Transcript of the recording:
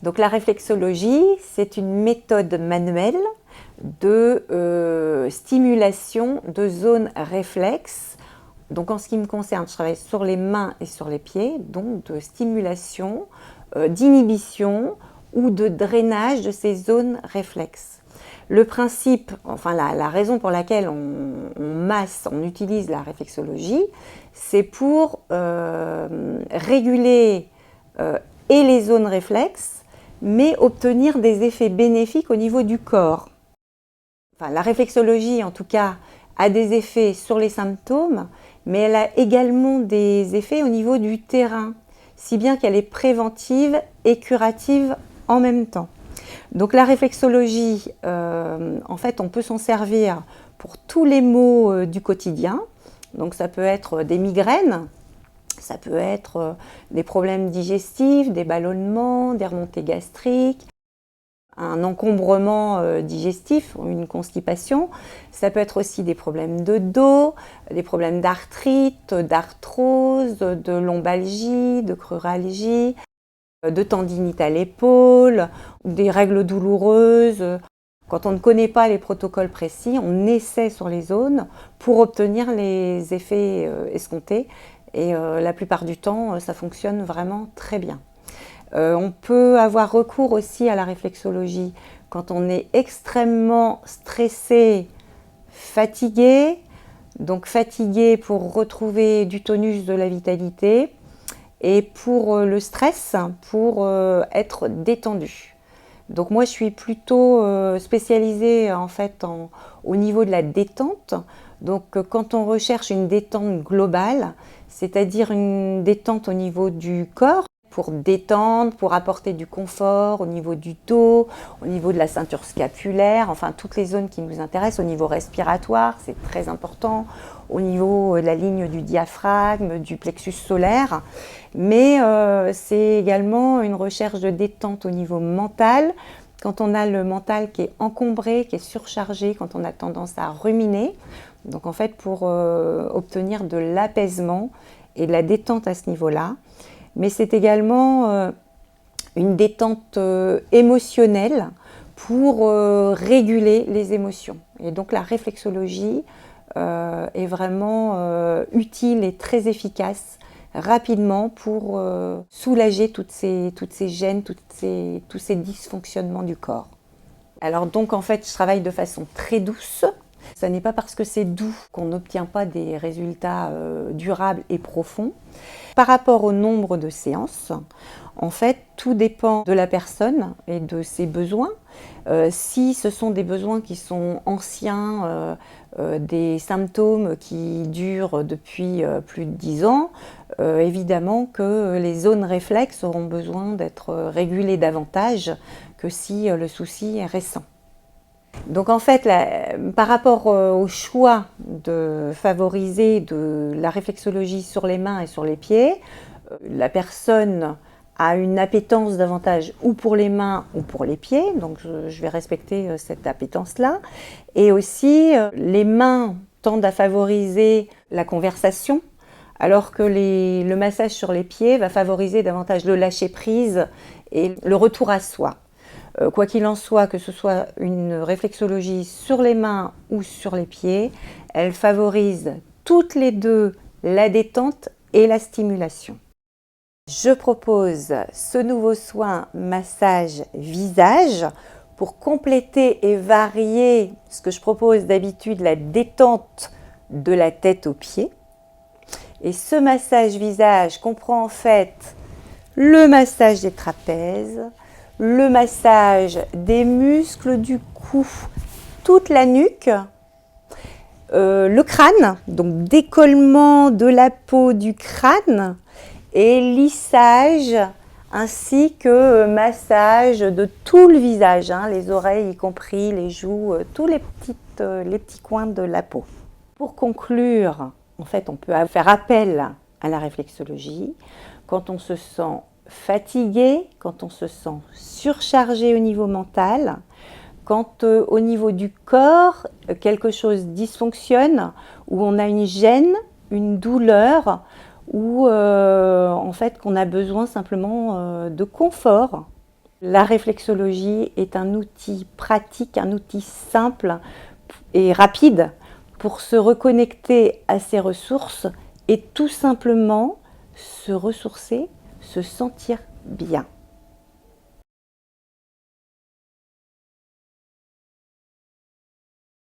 Donc la réflexologie, c'est une méthode manuelle de stimulation de zones réflexes. Donc en ce qui me concerne, je travaille sur les mains et sur les pieds, donc de stimulation, d'inhibition ou de drainage de ces zones réflexes. Le principe, enfin la raison pour laquelle on utilise la réflexologie, c'est pour réguler et les zones réflexes, mais obtenir des effets bénéfiques au niveau du corps. Enfin, la réflexologie, en tout cas, a des effets sur les symptômes, mais elle a également des effets au niveau du terrain, si bien qu'elle est préventive et curative en même temps. Donc la réflexologie, en fait, on peut s'en servir pour tous les maux du quotidien. Donc ça peut être des migraines, ça peut être des problèmes digestifs, des ballonnements, des remontées gastriques, un encombrement digestif, une constipation. Ça peut être aussi des problèmes de dos, des problèmes d'arthrite, d'arthrose, de lombalgie, de cruralgie, de tendinite à l'épaule, des règles douloureuses. Quand on ne connaît pas les protocoles précis, on essaie sur les zones pour obtenir les effets escomptés. Et la plupart du temps, ça fonctionne vraiment très bien. On peut avoir recours aussi à la réflexologie quand on est extrêmement stressé, fatigué. Donc fatigué pour retrouver du tonus, de la vitalité. Et pour le stress, pour être détendu. Donc moi je suis plutôt spécialisée en fait au niveau de la détente. Donc quand on recherche une détente globale, c'est-à-dire une détente au niveau du corps, pour détendre, pour apporter du confort au niveau du dos, au niveau de la ceinture scapulaire, enfin toutes les zones qui nous intéressent, au niveau respiratoire, c'est très important, au niveau de la ligne du diaphragme, du plexus solaire. Mais c'est également une recherche de détente au niveau mental, quand on a le mental qui est encombré, qui est surchargé, quand on a tendance à ruminer. Donc en fait pour obtenir de l'apaisement et de la détente à ce niveau-là. Mais c'est également une détente émotionnelle pour réguler les émotions. Et donc la réflexologie est vraiment utile et très efficace rapidement pour soulager toutes ces gênes, tous ces dysfonctionnements du corps. Alors donc en fait je travaille de façon très douce. Ce n'est pas parce que c'est doux qu'on n'obtient pas des résultats durables et profonds. Par rapport au nombre de séances, en fait, tout dépend de la personne et de ses besoins. Si ce sont des besoins qui sont anciens, des symptômes qui durent depuis plus de 10 ans, évidemment que les zones réflexes auront besoin d'être régulées davantage que si le souci est récent. Donc en fait, par rapport au choix de favoriser de la réflexologie sur les mains et sur les pieds, la personne a une appétence davantage ou pour les mains ou pour les pieds, donc je vais respecter cette appétence-là. Et aussi, les mains tendent à favoriser la conversation, alors que le massage sur les pieds va favoriser davantage le lâcher-prise et le retour à soi. Quoi qu'il en soit, que ce soit une réflexologie sur les mains ou sur les pieds, elle favorise toutes les deux la détente et la stimulation. Je propose ce nouveau soin massage visage pour compléter et varier ce que je propose d'habitude, la détente de la tête aux pieds. Et ce massage visage comprend en fait le massage des trapèzes, le massage des muscles du cou, toute la nuque, le crâne, donc décollement de la peau du crâne et lissage ainsi que massage de tout le visage, les oreilles y compris, les joues, tous les petits coins de la peau. Pour conclure, en fait, on peut faire appel à la réflexologie quand on se sent fatigué, quand on se sent surchargé au niveau mental, quand au niveau du corps, quelque chose dysfonctionne, où on a une gêne, une douleur, ou en fait qu'on a besoin simplement de confort. La réflexologie est un outil pratique, un outil simple et rapide pour se reconnecter à ses ressources et tout simplement se ressourcer, se sentir bien.